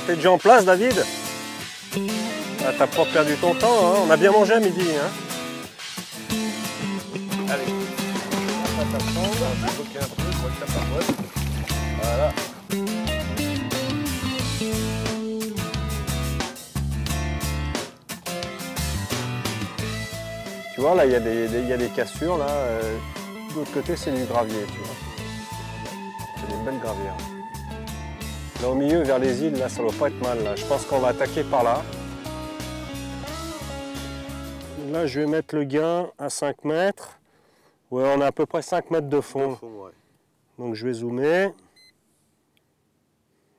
t'es déjà en place, David? Ah, t'as pas perdu ton temps, hein? On a bien mangé à midi, hein? Allez. Voilà. Tu vois, là, il y a des cassures, là. De l'autre côté, c'est du gravier, tu vois. C'est des belles gravières. Là, au milieu, vers les îles, là, ça doit pas être mal, là. Je pense qu'on va attaquer par là. Là, je vais mettre le gain à 5 mètres. Ouais, on a à peu près 5 mètres de fond. Ouais. Donc, je vais zoomer.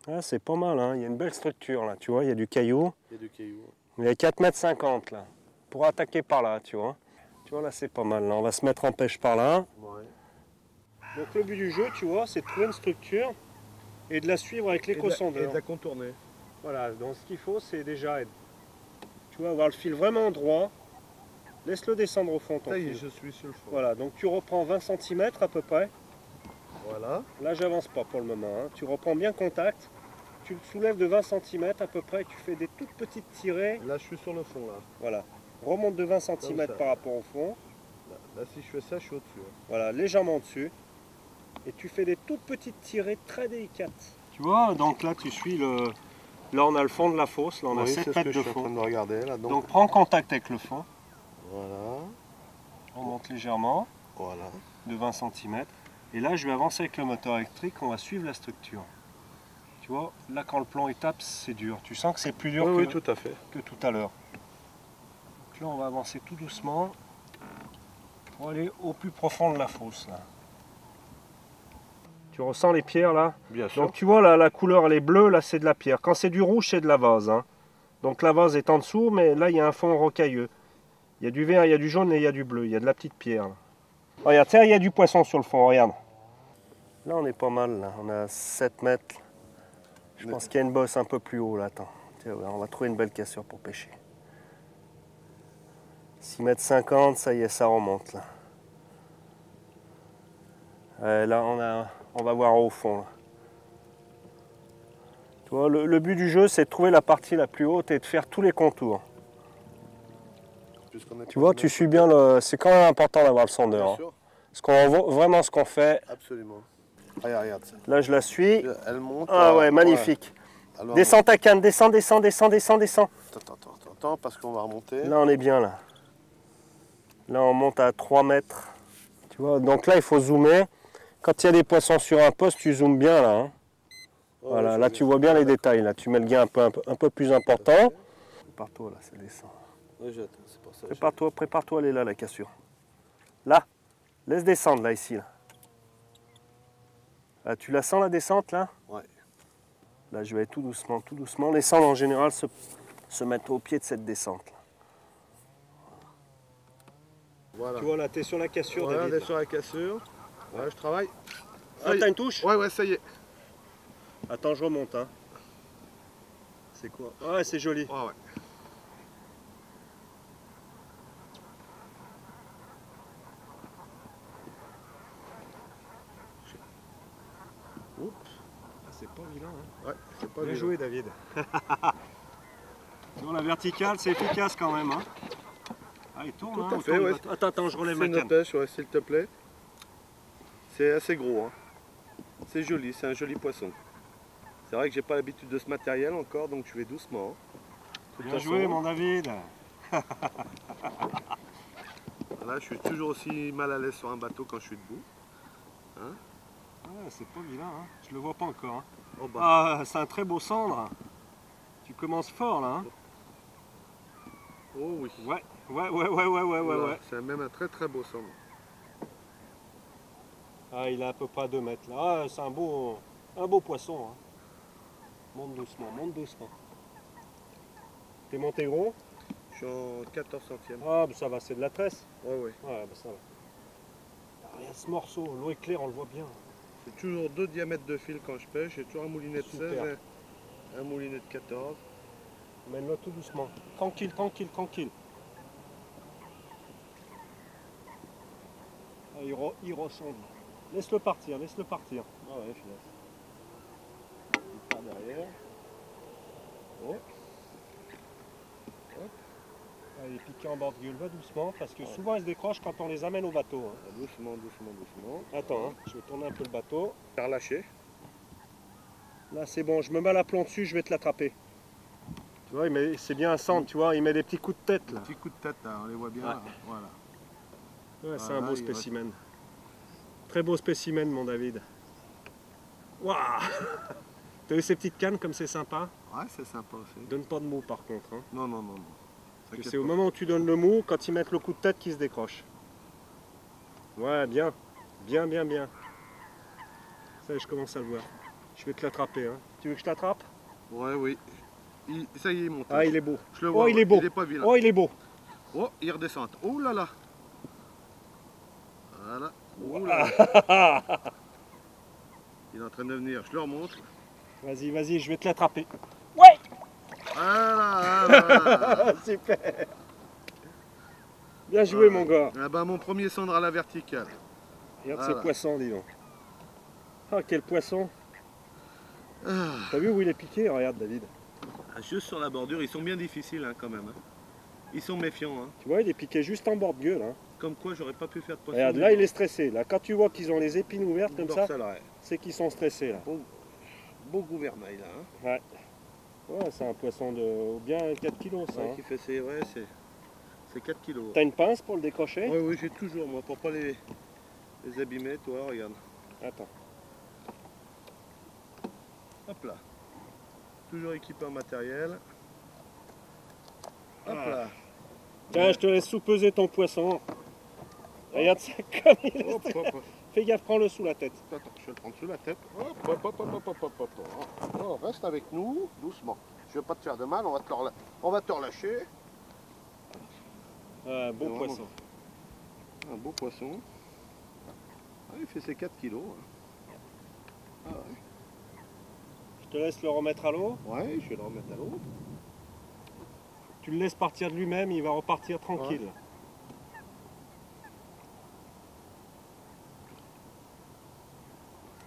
Ah, c'est pas mal, hein. Il y a une belle structure, là. Tu vois, il y a du caillou. Il y a du caillou. Il y a 4,50 m, là. Pour attaquer par là, tu vois. Tu vois, là, c'est pas mal. Là, on va se mettre en pêche par là. Ouais. Donc, le but du jeu, tu vois, c'est de trouver une structure et de la suivre avec l'éco-sondeur. Et de la contourner. Voilà, donc ce qu'il faut, c'est déjà, tu vois, avoir le fil vraiment droit. Laisse-le descendre au fond, ton Ça y est, fil. je suis sur le fond. Voilà, donc tu reprends 20 cm à peu près. Voilà. Là, j'avance pas pour le moment, hein. Tu reprends bien contact. Tu le soulèves de 20 cm à peu près. Tu fais des toutes petites tirées. Là, je suis sur le fond, là. Voilà. Remonte de 20 cm par rapport au fond. Là, si je fais ça, je suis au-dessus. Hein. Voilà, légèrement dessus. Et tu fais des toutes petites tirées très délicates. Tu vois, donc là, tu suis le... Là, on a le fond de la fosse. Là, on a 7 mètres de Je suis en train fond. de regarder, là. Donc, prends contact avec le fond. Voilà. On monte légèrement. Voilà. De 20 cm. Et là, je vais avancer avec le moteur électrique. On va suivre la structure. Tu vois, là, quand le plomb il tape, c'est dur. Tu sens que c'est plus dur Oui, tout à fait. que tout à l'heure. Donc là, on va avancer tout doucement pour aller au plus profond de la fosse. Là. Tu ressens les pierres là? Bien sûr. Donc tu vois là, la couleur elle est bleue, là c'est de la pierre. Quand c'est du rouge, c'est de la vase. Hein. Donc la vase est en dessous, mais là il y a un fond rocailleux. Il y a du vert, il y a du jaune et il y a du bleu. Il y a de la petite pierre. Là. Regarde, tiens, il y a du poisson sur le fond, regarde. Là on est pas mal, là. On a 7 mètres. Je pense qu'il y a une bosse un peu plus haut là. Attends, tiens, on va trouver une belle cassure pour pêcher. 6,50 m, ça y est, ça remonte là. Là on va voir au fond. Là. Tu vois, le but du jeu, c'est de trouver la partie la plus haute et de faire tous les contours. Tu vois, tu suis bien le... C'est quand même important d'avoir le sondeur. Hein. Parce qu'on voit vraiment ce qu'on fait. Absolument. Regarde ça. Là, je la suis. Elle monte. Ah ouais, magnifique. Ouais. Alors, descends ta canne, descends. Attends, parce qu'on va remonter. Là, on est bien, là. Là, on monte à 3 mètres. Tu vois, donc là, il faut zoomer. Quand il y a des poissons sur un poste, tu zoomes bien, là. Hein. Voilà, là, tu vois bien les détails. Là, tu mets le gain un peu plus important. Prépare-toi, là, ça descend. Oui, j'attends, c'est pour ça. Prépare-toi, elle est là, la cassure. Là, laisse descendre, là, ici. Là. Là, tu la sens, la descente, là? Ouais. Là, je vais tout doucement. Les cendres, en général, se mettent au pied de cette descente. Là. Voilà. Tu vois, là, tu es sur la cassure, voilà, David. on est sur la cassure. Ouais, je travaille. Ah, t'as une touche? Ouais, ça y est. Attends, je remonte. Hein. C'est quoi? Ouais, c'est joli. Ouais. Oups. Ah, c'est pas vilain. Hein. Ouais, c'est pas bien vilain. joué, David. Tu vois, la verticale, c'est efficace quand même. Hein. Ah, il tourne. Tout hein, à fait, ouais. Attends, je relève ma canne. canne. Pêche, ouais, s'il te plaît. C'est assez gros. Hein. C'est joli, c'est un joli poisson. C'est vrai que j'ai pas l'habitude de ce matériel encore, donc je vais doucement. Hein. Bien joué, mon David. Là, je suis toujours aussi mal à l'aise sur un bateau quand je suis debout. Hein? Ouais, c'est pas vilain, hein. Je le vois pas encore. Hein. Oh bah. Ah, c'est un très beau cendre. Tu commences fort là. Hein. Oh oui. Ouais. C'est même un très très beau cendre. Ah, il est à peu près à 2 mètres là. Ah, c'est un beau poisson. Hein. Monte doucement. T'es monté gros? Je suis en 14 centièmes. Ah, bah ça va, c'est de la tresse. Ouais. Ouais, bah ça va. Ah, regarde ce morceau, l'eau est claire, on le voit bien. J'ai toujours 2 diamètres de fil quand je pêche. J'ai toujours un moulinet de 16 et un moulinet de 14. Mène-le tout doucement. Tranquille. Ah, il ressemble. Laisse-le partir. Ah ouais, je laisse. Il part derrière. Hop. Allez, piquer en bord de gueule, va doucement, parce que souvent ils se décrochent quand on les amène au bateau. Hein. Doucement, doucement, doucement. Attends, hein, je vais tourner un peu le bateau. Faire lâcher. Là c'est bon, je me mets l'aplomb dessus, je vais te l'attraper. Tu vois, c'est bien un centre, tu vois, il met des petits coups de tête là. Petit coup de tête, là, on les voit bien. Ouais. Là. Voilà. Ouais, c'est Voilà, un beau il spécimen. Très beau spécimen, mon David. Waouh. T'as vu ces petites cannes comme c'est sympa? Ouais, c'est sympa aussi. Donne pas de mou par contre. Hein. Non, non, non, non. Parce que c'est au moment où tu donnes le mou, quand ils mettent le coup de tête, qu'ils se décrochent. Ouais, bien. Bien, bien, bien. Ça y est, je commence à le voir. Je vais te l'attraper. Hein. Tu veux que je t'attrape? Ouais, oui. Ça y est, il monte. Ah, il est beau. Je le vois. Oh, il est beau. Il est pas vilain. Oh, il est beau. Oh, il redescend. Oh là là. Voilà. Oh là là. Il est en train de venir. Je le remonte. Vas-y, vas-y, je vais te l'attraper. Ouais. Voilà, voilà. Super. Bien joué, mon gars. Ah bah, mon premier cendre à la verticale. Regarde Voilà. ce poisson, dis donc. Ah, quel poisson. Ah. T'as vu où il est piqué? Regarde, David. Juste sur la bordure, ils sont bien difficiles hein, quand même. Hein. Ils sont méfiants. Hein. Tu vois, il est piqué juste en bord de gueule. Hein. Comme quoi, j'aurais pas pu faire de poisson. Regarde, là, il est stressé. Là, quand tu vois qu'ils ont les épines ouvertes comme ça, c'est qu'ils sont stressés. Là. Beau gouvernail là. Hein. Ouais. Ouais, c'est un poisson de bien 4 kilos, ça. Ouais, Hein. qui fait c'est 4 kilos. T'as une pince pour le décrocher? Oui, oui, j'ai toujours, moi, pour pas les abîmer, toi, regarde. Attends. Hop là. Toujours équipé en matériel. Hop Ah. là. Tiens, je te laisse sous-peser ton poisson. Regarde ça comme il est. Hop, hop, hop. Fais gaffe, prends-le sous la tête. Attends, je vais le prendre sous la tête. Hop, hop, hop, hop, hop, hop, hop. Oh, reste avec nous, doucement. Je vais pas te faire de mal, on va te relâcher. Beau poisson. Un beau poisson. Ah, il fait ses 4 kilos. Ah, ouais. Je te laisse le remettre à l'eau. Ouais, je vais le remettre à l'eau. Tu le laisses partir de lui-même, il va repartir tranquille. Ouais.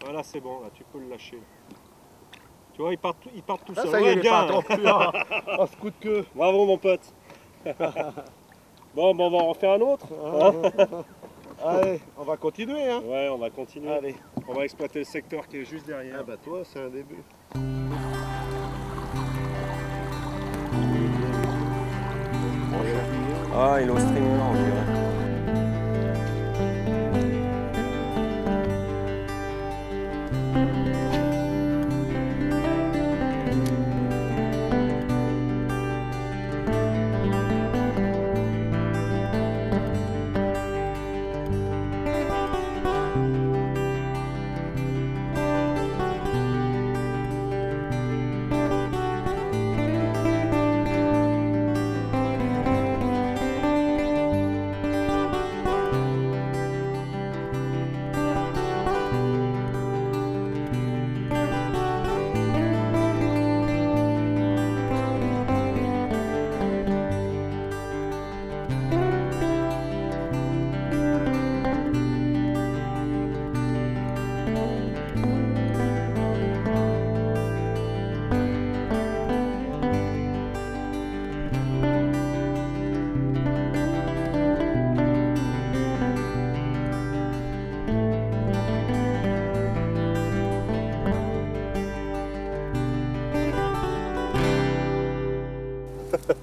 Voilà, c'est bon, là, tu peux le lâcher. Tu vois, il part tout Ah, seul. ça y est, Ouais, il est bien. pas attendu. Oh, ce coup de queue. Bravo, mon pote. Bon, on va en refaire un autre. Hein. Allez, on va continuer. Hein. Ouais, on va continuer. Allez. On va exploiter le secteur qui est juste derrière. Ah bah toi, c'est un début. Ah, il est au string là, on dirait.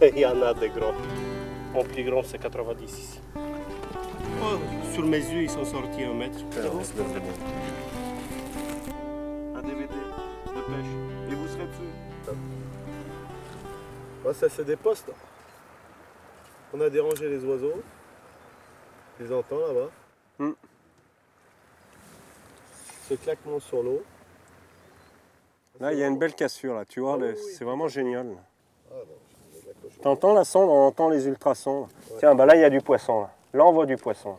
Il y en a des grands. Mon plus grand, c'est 90 ici. Oh, sur mes yeux, ils sont sortis 1 mètre. Un DVD de pêche. Et vous serez dessus. Ouais, ça c'est des postes. On a dérangé les oiseaux. Tu les entends là-bas. Ce claquement sur l'eau. Là, il y a une belle cassure, là. Tu vois, Ah oui, c'est vraiment génial. Ah, bon, je vais l'accrocher. T'entends la sonde, on entend les ultrasons. Ouais. Tiens, bah là, il y a du poisson. Là, on voit du poisson.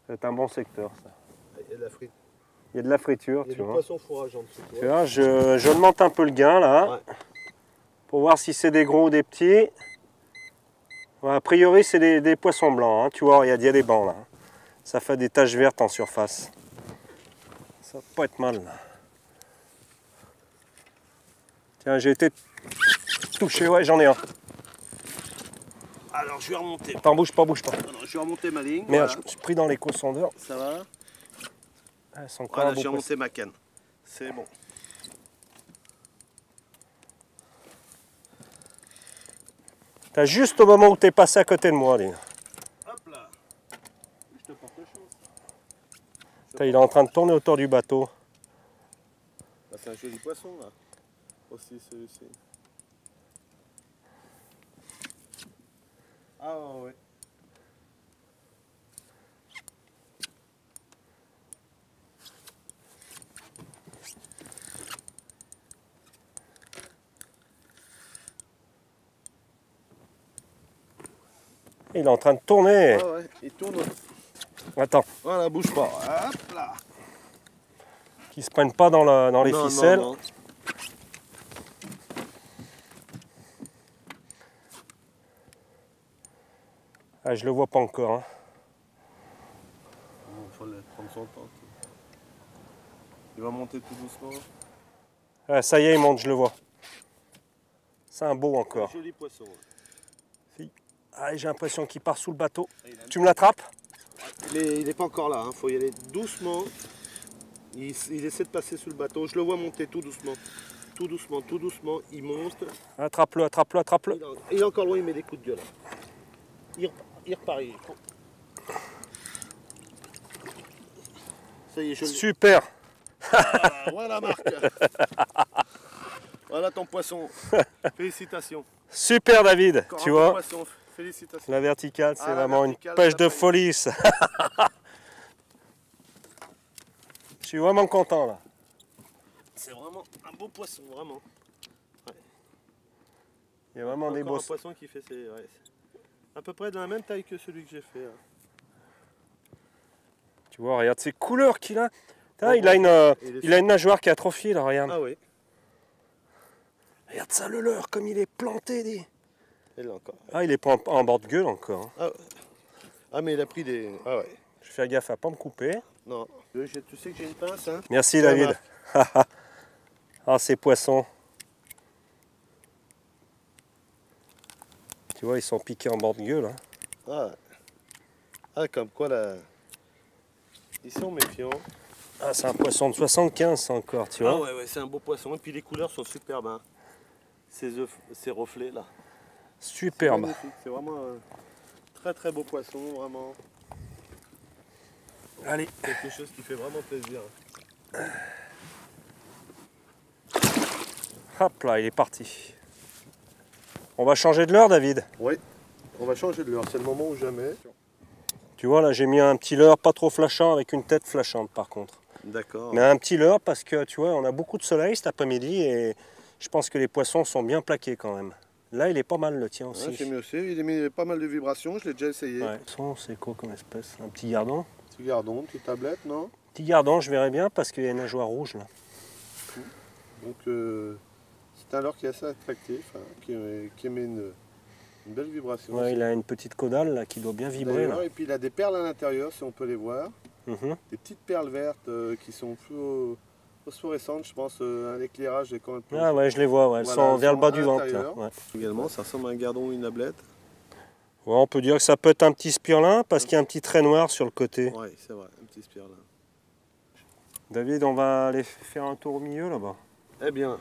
C'est un bon secteur, ça. Il y a de la frite. Il y a de la friture, Il y a tu du vois. poisson fourrage en dessous. Tu vois, je augmente un peu le gain, là. Ouais. Pour voir si c'est des gros ou des petits. Ouais, a priori, c'est des poissons blancs. Hein. Tu vois, il y a des bancs, là. Ça fait des taches vertes en surface. Ça va pas être mal, là. Tiens, j'ai été touché, ouais, j'en ai un. Alors je vais remonter. Attends, bouge pas, bouge pas. Alors, je vais remonter ma ligne. Merde, Voilà. je suis pris dans l'éco-sondeur. Ça va. Ah, c'est encore Voilà, un beau j'ai poisson. remonté ma canne. C'est bon. T'as juste au moment où t'es passé à côté de moi, les gars. Hop là. Je te porte chance. Putain, il est en train de tourner autour du bateau. Bah, c'est un joli poisson là. Aussi celui-ci. Ah ouais. Il est en train de tourner. Ah ouais, il tourne. Attends, Voilà, bouge pas. Hop là. qu'il se prenne pas dans les Non, ficelles. non, non. Ah, je le vois pas encore. Hein. Il faut prendre son temps. Il va monter tout doucement. Ah, ça y est, il monte, je le vois. C'est un beau Un encore. joli poisson. Ah, j'ai l'impression qu'il part sous le bateau. Il Tu me l'attrapes? est pas encore là, il faut y aller doucement. Il essaie de passer sous le bateau. Je le vois monter tout doucement. Tout doucement, tout doucement. Il monte. Attrape-le, attrape-le, attrape-le. Il est encore loin, il met des coups de gueule. Il repart. Ça y est, je l'ai. Super. Voilà Marc. Voilà ton poisson. Félicitations. Super, David. Encore Tu un beau vois, poisson. Félicitations. la verticale, c'est Ah, la vraiment verticale, une pêche ça de fait- folie, ça. Je suis vraiment content, là. C'est vraiment un beau poisson, vraiment. Il y a vraiment des Encore beaux... un poisson qui fait ses... ouais, c'est à peu près de la même taille que celui que j'ai fait. Hein. Tu vois, regarde ces couleurs qu'il a. Putain, Oh, il a il une nageoire qui est atrophiée, là, regarde. Ah oui, Regarde ça, le leurre, comme il est planté. il l'a encore. Ah, il est pas en bord de gueule encore. Hein. Ah mais il a pris des... Ah ouais. Je fais gaffe à pas me couper. Non. Tu sais que j'ai une pince, hein. Merci, Ça David. Ah, ces poissons. Tu vois, ils sont piqués en bord de gueule. Hein. Ah. Ah, comme quoi là. Ils sont méfiants. Ah, c'est un poisson de 75, ça, encore, tu vois. Ah ouais, c'est un beau poisson. Et puis les couleurs sont superbes. Hein. Ces reflets là. C'est Superbe. magnifique. C'est vraiment un très très beau poisson, vraiment. Allez. Quelque chose qui fait vraiment plaisir. Hop là, il est parti. On va changer de leurre, David. Oui. On va changer de leurre. C'est le moment ou jamais. Tu vois, là, j'ai mis un petit leurre pas trop flashant avec une tête flashante, par contre. D'accord. Mais un petit leurre parce que, tu vois, on a beaucoup de soleil cet après-midi et je pense que les poissons sont bien plaqués quand même. Là, il est pas mal, le tien aussi. Ouais, j'ai mis aussi. Il a mis pas mal de vibrations. Je l'ai déjà essayé. Ouais. C'est quoi comme espèce? Un petit gardon? Petit gardon, petite tablette, non? Petit gardon, je verrais bien parce qu'il y a une nageoire rouge là. Donc c'est un leurre qui est assez attractif, hein, qui émet une belle vibration. Ouais, aussi. il a une petite caudale là qui doit bien vibrer là. D'ailleurs, et puis il a des perles à l'intérieur, si on peut les voir. Mhm. Des petites perles vertes qui sont phosphorescentes, je pense, un éclairage est quand même plus. Ah ouais, je les vois, ouais. Elles Voilà, sont elles vers le sont bas à du ventre. Là. l'intérieur. Ouais. Également, ça ressemble à un gardon ou une ablette. Ouais, on peut dire que ça peut être un petit spirlin parce qu'il y a un petit trait noir sur le côté. Oui, c'est vrai, un petit spirlin. David, on va aller faire un tour au milieu là-bas. Eh bien,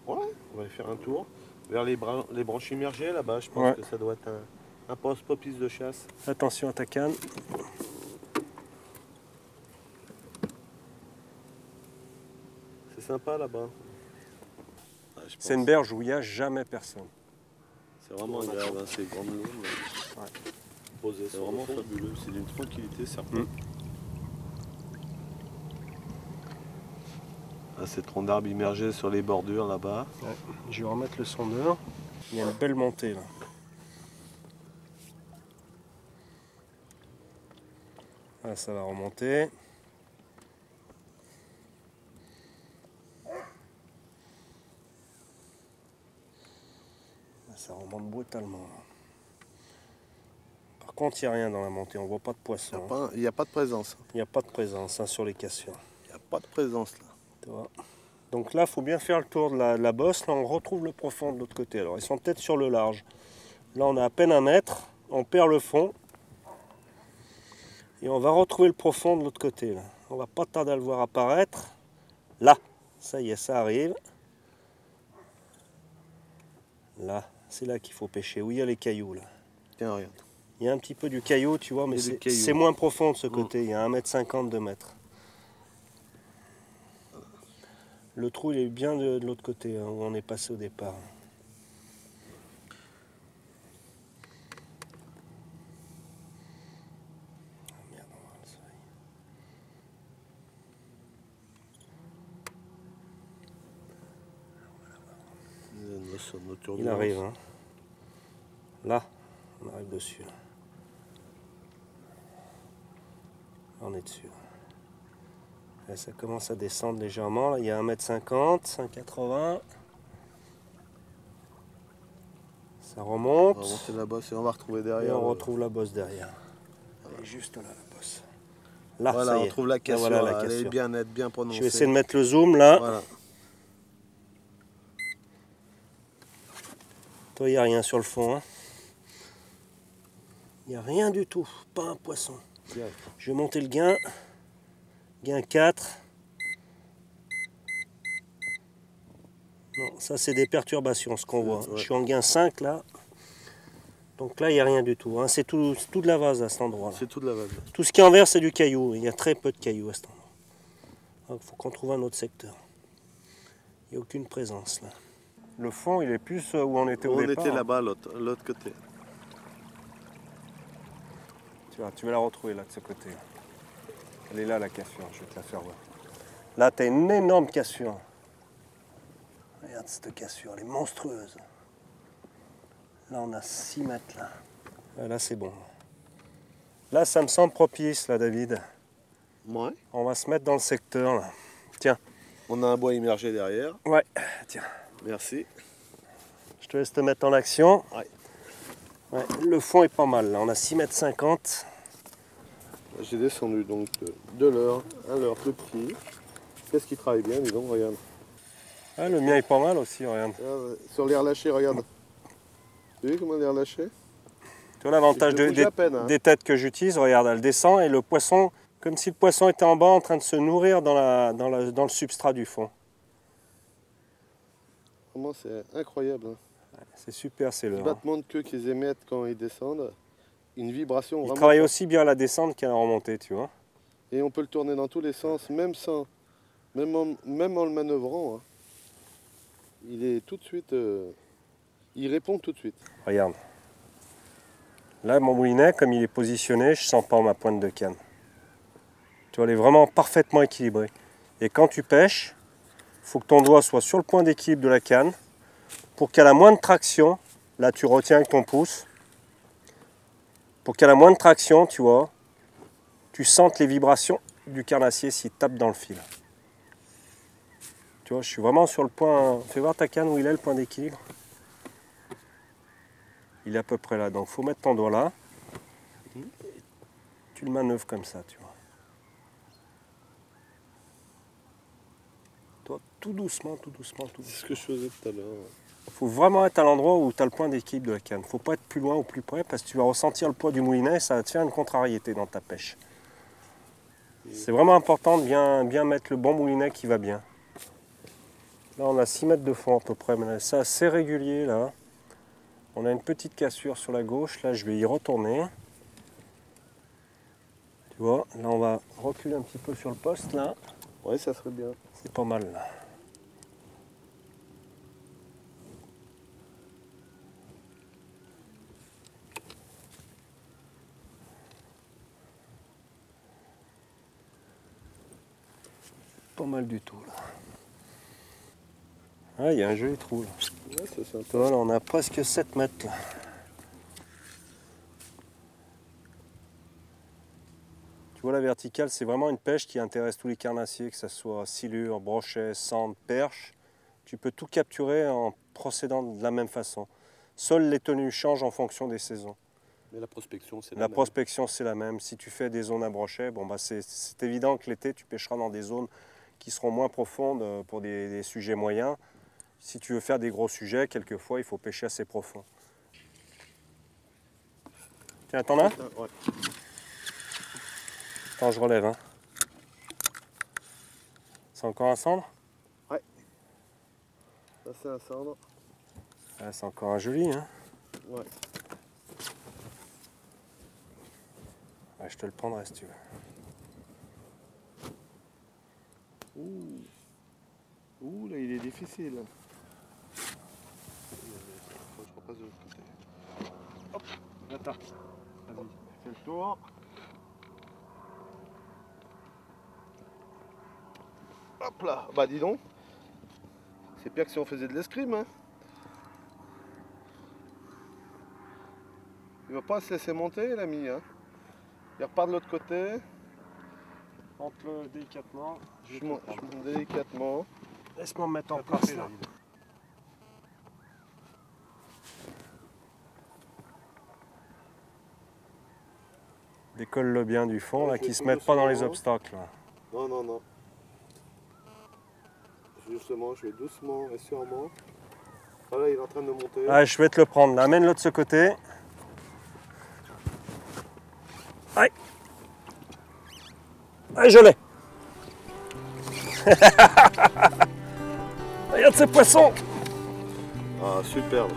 ouais, on va aller faire un tour vers les branches immergées là-bas. Je pense Ouais. que ça doit être un poste propice de chasse. Attention à ta canne. C'est sympa là-bas. Ouais, je C'est une pense. berge où il n'y a jamais personne. C'est vraiment agréable, hein, c'est grande l'eau. Ouais. Posé, c'est vraiment fabuleux. C'est d'une tranquillité certaine. Ah, ces troncs d'arbres immergés sur les bordures là-bas. Ouais. Je vais remettre le sondeur. Il y a une belle montée là. Ah, ça va remonter. Ça remonte brutalement. Par contre, il n'y a rien dans la montée, on voit pas de poisson. Il n'y a pas de présence. Il n'y a pas de présence hein, sur les cassures. Il n'y a pas de présence là. Tu vois. Donc là, il faut bien faire le tour de la bosse. Là, on retrouve le profond de l'autre côté. Alors, ils sont peut-être sur le large. Là, on a à peine 1 mètre. On perd le fond. Et on va retrouver le profond de l'autre côté. Là. On va pas tarder à le voir apparaître. Là, ça y est, ça arrive. Là, c'est là qu'il faut pêcher. Où il y a les cailloux, là. Tiens, regarde. Il y a un petit peu du caillou, tu vois, mais c'est moins profond de ce côté. Il y a 1,50 m, 2 mètres. Le trou, il est bien de l'autre côté, hein, où on est passé au départ. Merde, on va voir le soleil. Il arrive, hein. Là, on arrive dessus. Là, on est dessus. Là, ça commence à descendre légèrement. Là, il y a 1,50 m, 1,80 m. Ça remonte. On va monter la bosse et on va retrouver derrière. Et on retrouve la bosse derrière. Elle est juste là, la bosse. Là, voilà, ça y est. on trouve la cassure. Voilà, elle est bien nette, bien prononcée. Je vais essayer de mettre le zoom là. Voilà. Toi, il n'y a rien sur le fond. Hein. Il n'y a rien du tout. Pas un poisson. Je vais monter le gain. Gain 4. Non, ça c'est des perturbations, ce qu'on voit. Ouais. Je suis en gain 5 là. Donc là, il n'y a rien du tout. Hein. C'est tout de la vase à cet endroit-là. C'est tout de la vase. Tout ce qui est en vert, c'est du caillou. Il y a très peu de cailloux à cet endroit. Donc il faut qu'on trouve un autre secteur. Il n'y a aucune présence là. Le fond, il est plus où on était au départ. On était là-bas, l'autre côté. Tu vas la retrouver là, de ce côté. Elle est là, la cassure. Je vais te la faire voir. Là, tu as une énorme cassure. Regarde cette cassure, elle est monstrueuse. Là, on a 6 mètres là. Là, c'est bon. Là, ça me semble propice, là, David. Ouais. On va se mettre dans le secteur, là. Tiens. On a un bois immergé derrière. Ouais, tiens. Merci. Je te laisse te mettre en action. Ouais. Ouais, le fond est pas mal, là. On a 6,50 m. J'ai descendu donc de l'heure à l'heure plus petit. Qu'est-ce qui travaille bien, dis donc, regarde. Ah, le mien est pas mal aussi, regarde. Sur les relâchés, regarde. Tu vois comment les relâchés? Tu vois l'avantage des têtes que j'utilise, regarde, elle descend et le poisson, comme si le poisson était en bas en train de se nourrir dans le substrat du fond. Vraiment, c'est incroyable. Hein. Ouais, c'est super, c'est le battement de queue qu'ils émettent quand ils descendent. Une vibration vraiment. Il travaille aussi bien à la descente qu'à la remontée, tu vois. Et on peut le tourner dans tous les sens, même en le manœuvrant. Hein. Il est tout de suite. Il répond tout de suite. Regarde. Là, mon moulinet, comme il est positionné, je sens pas ma pointe de canne. Tu vois, elle est vraiment parfaitement équilibrée. Et quand tu pêches, il faut que ton doigt soit sur le point d'équilibre de la canne pour qu'à la moindre traction, là tu retiens avec ton pouce, pour qu'à la moindre traction, tu vois, tu sentes les vibrations du carnassier s'il tape dans le fil. Tu vois, je suis vraiment sur le point. Fais voir ta canne où il est, le point d'équilibre. Il est à peu près là, donc il faut mettre ton doigt là. Tu le manœuvres comme ça, tu vois. Toi, tout doucement, tout doucement, tout doucement. C'est ce que je faisais tout à l'heure. Il faut vraiment être à l'endroit où tu as le point d'équilibre de la canne. Il ne faut pas être plus loin ou plus près parce que tu vas ressentir le poids du moulinet et ça va te faire une contrariété dans ta pêche. C'est vraiment important de bien mettre le bon moulinet qui va bien. Là, on a 6 mètres de fond à peu près, mais c'est assez régulier là. On a une petite cassure sur la gauche, là je vais y retourner. Tu vois, là on va reculer un petit peu sur le poste là. Ouais, ça serait bien. C'est pas mal là. Pas mal du tout là. Ah, il y a un joli trou là. Ouais, c'est sympa. Toi, là, on a presque 7 mètres là. Tu vois, la verticale, c'est vraiment une pêche qui intéresse tous les carnassiers, que ce soit silure, brochet, sande, perche. Tu peux tout capturer en procédant de la même façon. Seules les tenues changent en fonction des saisons. Mais la prospection, c'est la prospection, c'est la même. Si tu fais des zones à brochet, bon, bah, c'est évident que l'été, tu pêcheras dans des zones qui seront moins profondes pour des sujets moyens. Si tu veux faire des gros sujets, quelquefois, il faut pêcher assez profond. Tiens, t'en as? Ouais. Attends, je relève. Hein. C'est encore un cendre? Ouais. Ça, c'est un cendre. Ah, c'est encore un joli. Hein. Ouais. Ouais, je te le prendrai si tu veux. Ouh, là, il est difficile. Je repasse de l'autre côté. Hop, attends. Vas-y, fais le tour. Hop là, bah dis donc. C'est pire que si on faisait de l'escrime, hein. Il va pas se laisser monter, l'ami, hein. Il repart de l'autre côté. Monte-le délicatement. Je monte délicatement. Laisse-moi me mettre en place là. Décolle-le bien du fond, là, qu'il ne se mette pas dans les obstacles. Là. Non, non, non. Justement, je vais doucement et sûrement. Ah là, il est en train de monter. Ah, je vais te le prendre. Là, amène-le de ce côté. Aïe. Aïe, je l'ai. Regarde ces poissons. Ah, superbe.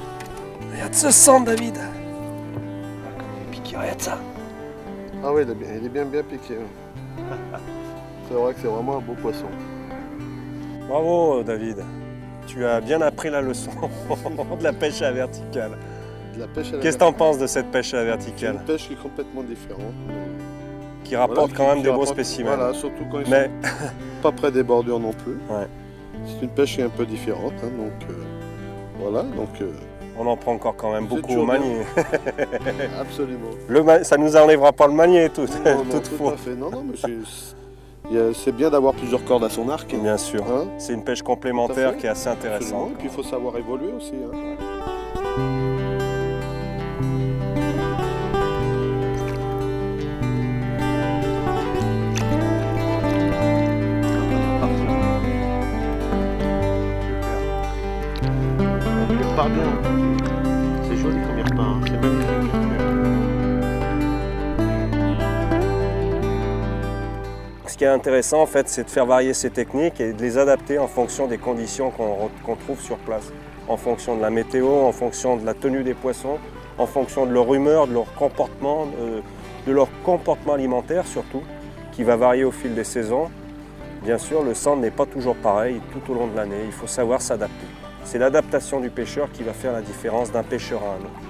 Regarde ce sang, David. Ah, comment il est piqué, regarde ça. Ah oui, il est bien piqué. C'est vrai que c'est vraiment un beau poisson. Bravo, David. Tu as bien appris la leçon de la pêche à la verticale. Qu'est-ce que tu en penses de cette pêche à la verticale? C'est une pêche qui est complètement différente. Qui rapporte quand même des beaux spécimens. Voilà, surtout quand ils sont pas près des bordures non plus. Ouais. C'est une pêche qui est un peu différente. Hein, donc voilà. Donc, on en prend encore quand même beaucoup au manier. Absolument. Ça ne nous enlèvera pas le manier toutefois. Tout à fait. Non, mais c'est bien d'avoir plusieurs cordes à son arc. Bien sûr. Hein, c'est une pêche complémentaire qui est assez intéressante. Et puis il faut savoir évoluer aussi. Hein. Il repart bien. C'est joli comme il repart. Hein. C'est magnifique. Ce qui est intéressant, en fait, c'est de faire varier ces techniques et de les adapter en fonction des conditions qu'on trouve sur place. En fonction de la météo, en fonction de la tenue des poissons, en fonction de leur humeur, de leur comportement alimentaire surtout, qui va varier au fil des saisons. Bien sûr, le cendre n'est pas toujours pareil tout au long de l'année. Il faut savoir s'adapter. C'est l'adaptation du pêcheur qui va faire la différence d'un pêcheur à un autre.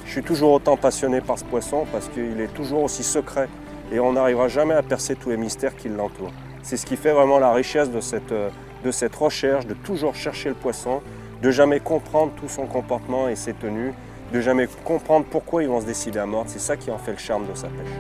Je suis toujours autant passionné par ce poisson parce qu'il est toujours aussi secret. Et on n'arrivera jamais à percer tous les mystères qui l'entourent. C'est ce qui fait vraiment la richesse de cette recherche, de toujours chercher le poisson, de jamais comprendre tout son comportement et ses tenues, de jamais comprendre pourquoi ils vont se décider à mordre. C'est ça qui en fait le charme de sa pêche.